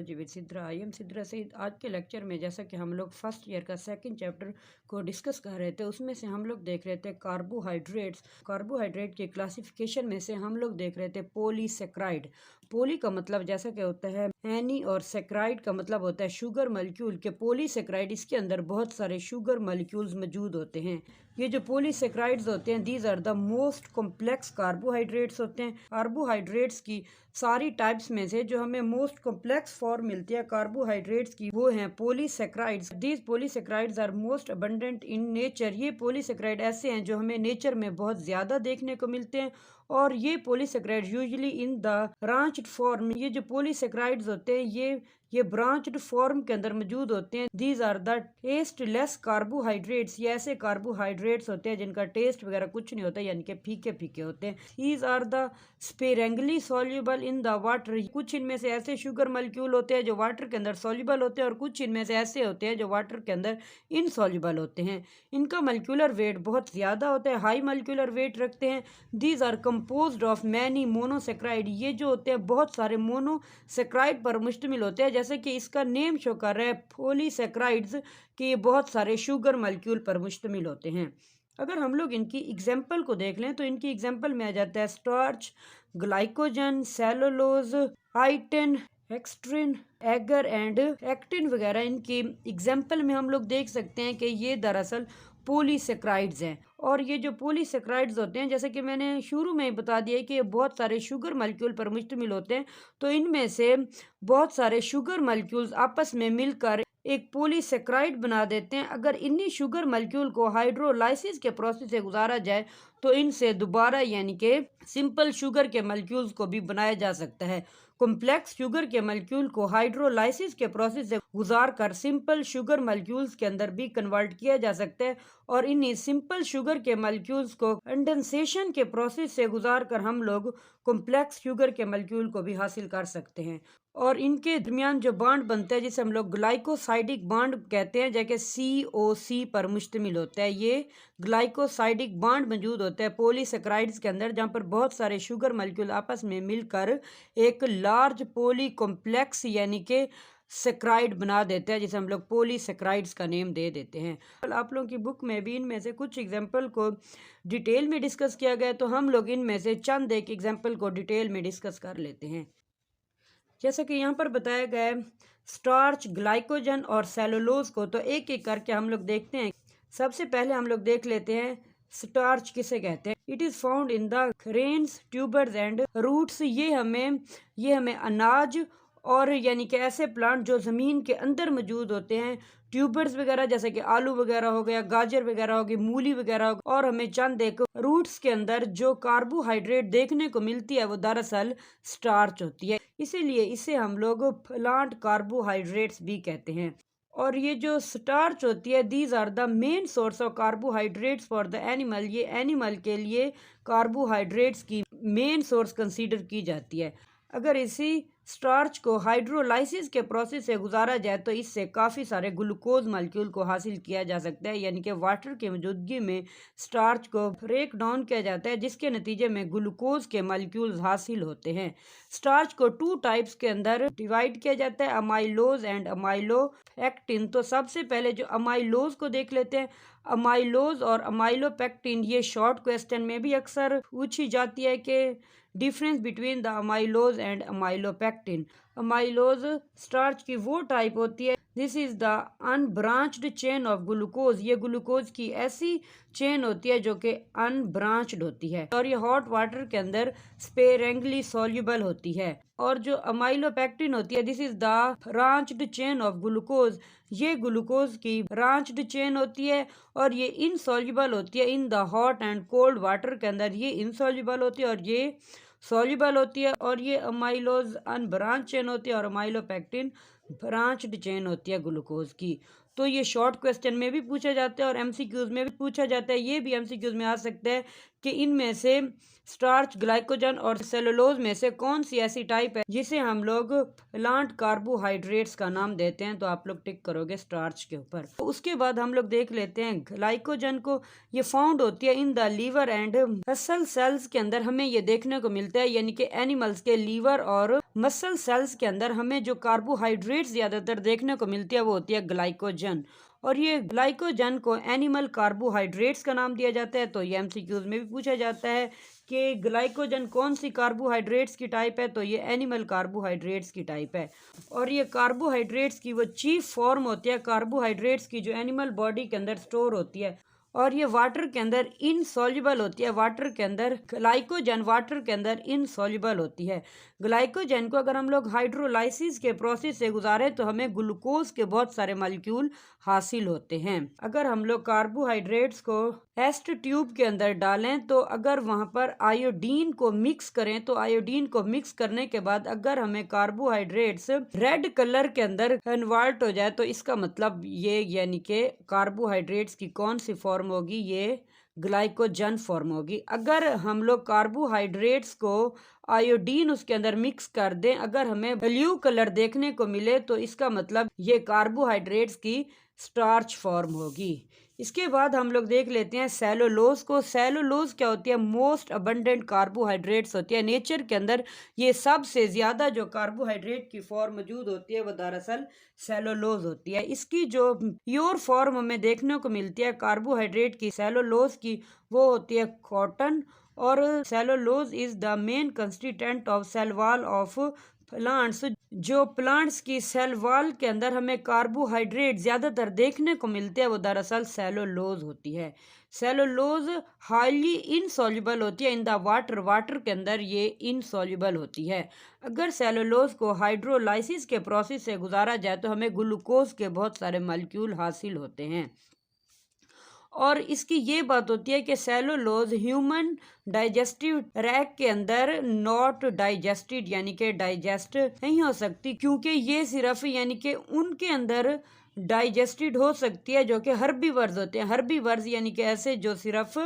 Biology with Sidra. I am Sidra Saeed. आज के lecture में जैसा कि हम लोग फर्स्ट ईयर का सेकंड चैप्टर को डिस्कस कर रहे थे, उसमें से हम लोग देख रहे थे कार्बोहाइड्रेट्स। कार्बोहाइड्रेट की क्लासिफिकेशन में से हम लोग देख रहे थे पॉलीसेक्राइड। पॉली का मतलब जैसा कि होता है एनी, और सेक्राइड का मतलब होता है शुगर मॉलिक्यूल के। पॉलीसेक्राइड इसके अंदर बहुत सारे शुगर मॉलिक्यूल्स मौजूद होते हैं। ये जो पॉलीसेक्राइड्स होते हैं, these are the most complex carbohydrates होते हैं। कार्बोहाइड्रेट्स की सारी टाइप्स में से जो हमें मोस्ट कॉम्प्लेक्स फॉर्म मिलती है कार्बोहाइड्रेट्स की, वो हैं polysaccharides. These polysaccharides are most abundant in nature. ये पॉलीसेक्राइड ऐसे हैं जो हमें नेचर में बहुत ज्यादा देखने को मिलते हैं, और ये polysaccharide usually in the branched form. ये जो पॉलीसेक्राइड्स होते हैं ये ब्रांच्ड फॉर्म के अंदर मौजूद होते हैं। These are the tasteless carbohydrates. ये ऐसे कार्बोहाइड्रेट्स होते हैं जिनका टेस्ट वगैरह कुछ नहीं होता, यानी कि फीके फीके होते हैं। These are the sparingly soluble in the water. कुछ इनमें से ऐसे शुगर मॉलिक्यूल होते हैं जो वाटर के अंदर सॉल्युबल होते हैं, और कुछ इनमें से ऐसे होते हैं जो वाटर के अंदर इनसॉल्युबल होते हैं। इनका मॉलिक्यूलर वेट बहुत ज़्यादा होता है, हाई मॉलिक्यूलर वेट रखते हैं। These are composed of many monosaccharide. ये जो होते हैं बहुत सारे मोनोसेक्राइड पर मुश्तमिल होते हैं, जैसे कि इसका नेम शो कर रहा है पॉलीसेक्राइड्स, कि ये बहुत सारे शुगर मॉलिक्यूल पर मुश्तमिल होते हैं। अगर हम लोग इनकी एग्जाम्पल को देख लें तो इनकी एग्जाम्पल में आ जाता है starch, glycogen, cellulose, chitin, dextrin, agar and pectin वगैरह। इनकी एग्जाम्पल में हम लोग देख सकते हैं कि ये दरअसल पॉलीसेक्राइड्स हैं। और ये जो पॉलीसेक्राइड्स होते हैं, जैसे कि मैंने शुरू में ही बता दिया कि ये बहुत सारे शुगर मॉलिक्यूल पर मुश्तमिल होते हैं, तो इनमें से बहुत सारे शुगर मॉलिक्यूल्स आपस में मिलकर एक पॉलीसेक्राइड बना देते हैं। अगर इन्हीं शुगर मॉलिक्यूल को हाइड्रोलाइसिस के प्रोसेस से गुजारा जाए तो इनसे दोबारा यानी कि सिंपल शुगर के मॉलिक्यूल्स को भी बनाया जा सकता है। कॉम्प्लेक्स शुगर के मॉलिक्यूल को हाइड्रोलाइसिस के प्रोसेस से गुजार कर सिंपल शुगर मॉलिक्यूल्स के अंदर भी कन्वर्ट किया जा सकता है, और इन्हीं सिंपल शुगर के मॉलिक्यूल्स को कंडेंसेशन के प्रोसेस से गुजार कर हम लोग कॉम्प्लेक्स शुगर के मॉलिक्यूल को भी हासिल कर सकते हैं। और इनके दरमियान जो बॉन्ड बनता है जिसे हम लोग ग्लाइकोसाइडिक बॉन्ड कहते हैं, जैसे COC पर मुश्तमिल होता है। ये ग्लाइकोसाइडिक बॉन्ड मौजूद होता है पॉलीसेक्राइड्स के अंदर, जहाँ पर बहुत सारे शुगर मॉलिक्यूल आपस में मिलकर एक लार्ज पॉली कॉम्प्लेक्स यानी कि सेक्राइड बना देते हैं, जिसे हम लोग पॉलीसेक्राइड्स का नेम दे देते हैं। आप लोगों की बुक में भी इनमें से कुछ एग्जाम्पल को डिटेल में डिस्कस किया गया है, तो हम लोग इनमें से चंद एक एग्जाम्पल को डिटेल में डिस्कस कर लेते हैं। जैसा कि यहाँ पर बताया गया है स्टार्च, ग्लाइकोजन और सेलुलोज को, तो एक एक करके हम लोग देखते हैं। सबसे पहले हम लोग देख लेते हैं स्टार्च किसे कहते हैं। It is found in the grains, tubers and roots. ये हमें अनाज और यानी कि ऐसे प्लांट जो ज़मीन के अंदर मौजूद होते हैं, ट्यूबर्स वगैरह जैसे कि आलू वगैरह हो गया, गाजर वगैरह हो गई, मूली वगैरह हो गई, और हमें चंद एक रूट्स के अंदर जो कार्बोहाइड्रेट देखने को मिलती है वो दरअसल स्टार्च होती है। इसीलिए इसे हम लोग प्लांट कार्बोहाइड्रेट्स भी कहते हैं। और ये जो स्टार्च होती है, these are the main source of carbohydrates for the animal. ये एनिमल के लिए कार्बोहाइड्रेट्स की मेन सोर्स कंसीडर की जाती है। अगर इसी स्टार्च को हाइड्रोलाइसिस के प्रोसेस से गुजारा जाए तो इससे काफ़ी सारे ग्लूकोज मॉलिक्यूल को हासिल किया जा सकता है, यानी कि वाटर की मौजूदगी में स्टार्च को ब्रेक डाउन किया जाता है, जिसके नतीजे में ग्लूकोज के मॉलिक्यूल्स हासिल होते हैं। स्टार्च को 2 टाइप्स के अंदर डिवाइड किया जाता है, अमाइलोज एंड अमाइलोपेक्टिन। तो सबसे पहले जो अमाइलोज को देख लेते हैं। अमाइलोज और अमाइलोपेक्टिन, ये शॉर्ट क्वेश्चन में भी अक्सर पूछी जाती है कि difference between the amylose and amylopectin. Amylose starch की वो टाइप होती है, this is the unbranched chain of glucose. ये ग्लूकोज की ऐसी चेन होती है जो कि अनब्रांच्ड होती है, और ये हॉट वाटर के अंदर स्पेरेंगली सॉल्युबल होती है। और जो अमाइलोपेक्टिन होती है, this is the branched chain of glucose. ये ग्लूकोज की ब्रांच्ड चेन होती है, और ये इनसॉल्युबल होती है in the hot and cold water के अंदर। ये इनसॉल्युबल होती है और ये सॉल्युबल होती है। और ये अमाइलोज अनब्रांच चेन होती है और अमाइलोपेक्टिन ब्रांच्ड चेन होती है ग्लूकोज की। तो ये शॉर्ट क्वेश्चन में भी पूछा जाता है और MCQs में भी पूछा जाता है। ये भी MCQs में आ सकता है कि इनमें से स्टार्च, ग्लाइकोजन और सेलुलोज में से कौन सी ऐसी टाइप है जिसे हम लोग प्लांट कार्बोहाइड्रेट्स का नाम देते हैं, तो आप लोग टिक करोगे स्टार्च के ऊपर। तो उसके बाद हम लोग देख लेते हैं ग्लाइकोजन को, ये फाउंड होती है in the liver and muscle cells के अंदर हमें ये देखने को मिलता है, यानी कि एनिमल्स के लीवर और मसल सेल्स के अंदर हमें जो कार्बोहाइड्रेट्स ज्यादातर देखने को मिलती है वो होती है ग्लाइकोजन। और ये ग्लाइकोजन को एनिमल कार्बोहाइड्रेट्स का नाम दिया जाता है। तो ये एमसीक्यूज में भी पूछा जाता है कि ग्लाइकोजन कौन सी कार्बोहाइड्रेट्स की टाइप है, तो ये एनिमल कार्बोहाइड्रेट्स की टाइप है। और ये कार्बोहाइड्रेट्स की वो चीफ फॉर्म होती है कार्बोहाइड्रेट्स की जो एनिमल बॉडी के अंदर स्टोर होती है, और ये वाटर के अंदर इनसॉल्युबल होती है। वाटर के अंदर ग्लाइकोजन वाटर के अंदर इनसॉल्युबल होती है। ग्लाइकोजन को अगर हम लोग हाइड्रोलाइसिस के प्रोसेस से गुजारे तो हमें ग्लूकोज के बहुत सारे मॉलिक्यूल हासिल होते हैं। अगर हम लोग कार्बोहाइड्रेट्स को टेस्ट ट्यूब के अंदर डालें तो अगर वहां पर आयोडीन को मिक्स करें तो आयोडीन को मिक्स करने के बाद अगर हमें कार्बोहाइड्रेट्स रेड कलर के अंदर कन्वर्ट हो जाए तो इसका मतलब ये यानी कि कार्बोहाइड्रेट्स की कौन सी फॉर्म होगी, ये ग्लाइकोजन फॉर्म होगी। अगर हम लोग कार्बोहाइड्रेट्स को आयोडीन उसके अंदर मिक्स कर दें, अगर हमें ब्लू कलर देखने को मिले तो इसका मतलब ये कार्बोहाइड्रेट्स की स्टार्च फॉर्म होगी। इसके बाद हम लोग देख लेते हैं सेलुलोज को। सेलुलोज क्या होती है? मोस्ट अबंडेंट कार्बोहाइड्रेट्स होती है नेचर के अंदर। ये सबसे ज्यादा जो कार्बोहाइड्रेट की फॉर्म मौजूद होती है वो दरअसल सेलुलोज होती है। इसकी जो प्योर फॉर्म हमें देखने को मिलती है कार्बोहाइड्रेट की सेलुलोज की वो होती है कॉटन। और cellulose is the main constituent of cell wall of plants. जो प्लांट्स की सेल वॉल के अंदर हमें कार्बोहाइड्रेट ज्यादातर देखने को मिलते हैं वो दरअसल सेलुलोज होती है। सेलुलोज हाईली इनसॉल्युबल होती है इन द वाटर। वाटर के अंदर ये इनसॉल्युबल होती है। अगर सेलुलोज को हाइड्रोलाइसिस के प्रोसेस से गुजारा जाए तो हमें ग्लूकोज के बहुत सारे मॉलिक्यूल हासिल होते हैं। और इसकी ये बात होती है कि सेलुलोज ह्यूमन डाइजेस्टिव ट्रैक्ट के अंदर नॉट डाइजेस्टेड यानी कि डाइजेस्ट नहीं हो सकती, क्योंकि ये सिर्फ यानी कि उनके अंदर डाइजेस्टेड हो सकती है जो कि हर्बीवर्स होते हैं। हर्बीवर्स यानी कि ऐसे जो सिर्फ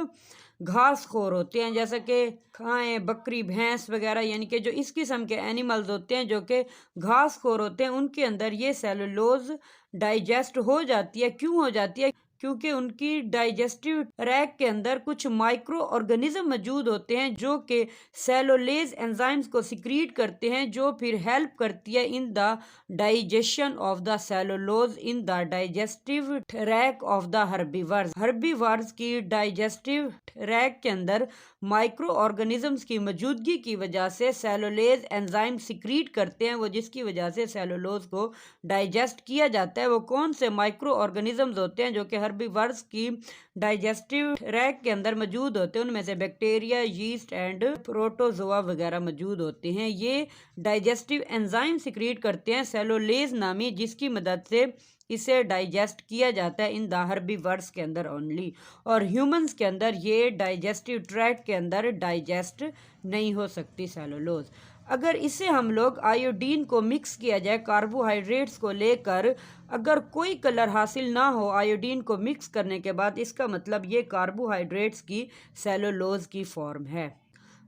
घास खोर होते हैं, जैसे कि खाएं बकरी भैंस वगैरह, यानी कि जो इस किस्म के एनिमल्स होते हैं जो कि घास खोर होते हैं, उनके अंदर ये सेलुलोज डाइजेस्ट हो जाती है। क्यों हो जाती है? क्योंकि उनकी डाइजेस्टिव ट्रैक्ट के अंदर कुछ माइक्रो ऑर्गेनिज्म मौजूद होते हैं जो कि सेलुलोज एंजाइम्स को सिक्रीट करते हैं, जो फिर हेल्प करती है in the digestion of the cellulose in the digestive tract of the herbivores. Herbivores की डाइजेस्टिव ट्रैक्ट के अंदर माइक्रो ऑर्गेनिजम्स की मौजूदगी की वजह से सेलुलोज एंजाइम सिक्रीट करते हैं, वो जिसकी वजह से सेलुलोज को डाइजेस्ट किया जाता है। वो कौन से माइक्रो ऑर्गेनिजम्स होते हैं जो कि हर्बीवर्स की डाइजेस्टिव ट्रैक्ट के अंदर मौजूद होते हैं? उनमें से बैक्टीरिया, यीस्ट एंड प्रोटोजोआ वगैरह मौजूद होते हैं। ये डाइजेस्टिव एंजाइम सिक्रीट करते हैं सेलुलोज नामी, जिसकी मदद से इसे डाइजेस्ट किया जाता है इन द हर्बीवर्स के अंदर ओनली। और ह्यूमंस के अंदर ये डाइजेस्टिव ट्रैक्ट के अंदर डाइजेस्ट नहीं हो सकती सेलुलोज। अगर इसे हम लोग आयोडीन को मिक्स किया जाए कार्बोहाइड्रेट्स को लेकर, अगर कोई कलर हासिल ना हो आयोडीन को मिक्स करने के बाद, इसका मतलब ये कार्बोहाइड्रेट्स की सेलुलोज की फॉर्म है।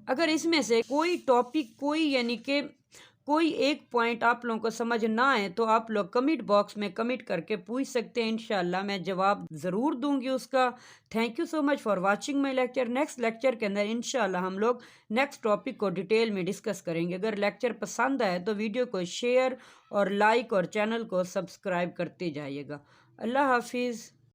अगर इसमें से कोई टॉपिक यानी कि कोई एक पॉइंट आप लोगों को समझ ना आए तो आप लोग कमेंट बॉक्स में कमेंट करके पूछ सकते हैं, इंशाल्लाह मैं जवाब ज़रूर दूंगी उसका। Thank you so much for watching my lecture. Next lecture के अंदर इंशाल्लाह हम लोग नेक्स्ट टॉपिक को डिटेल में डिस्कस करेंगे। अगर लेक्चर पसंद आए तो वीडियो को शेयर और लाइक और चैनल को सब्सक्राइब करते जाइएगा। अल्लाह हाफिज़।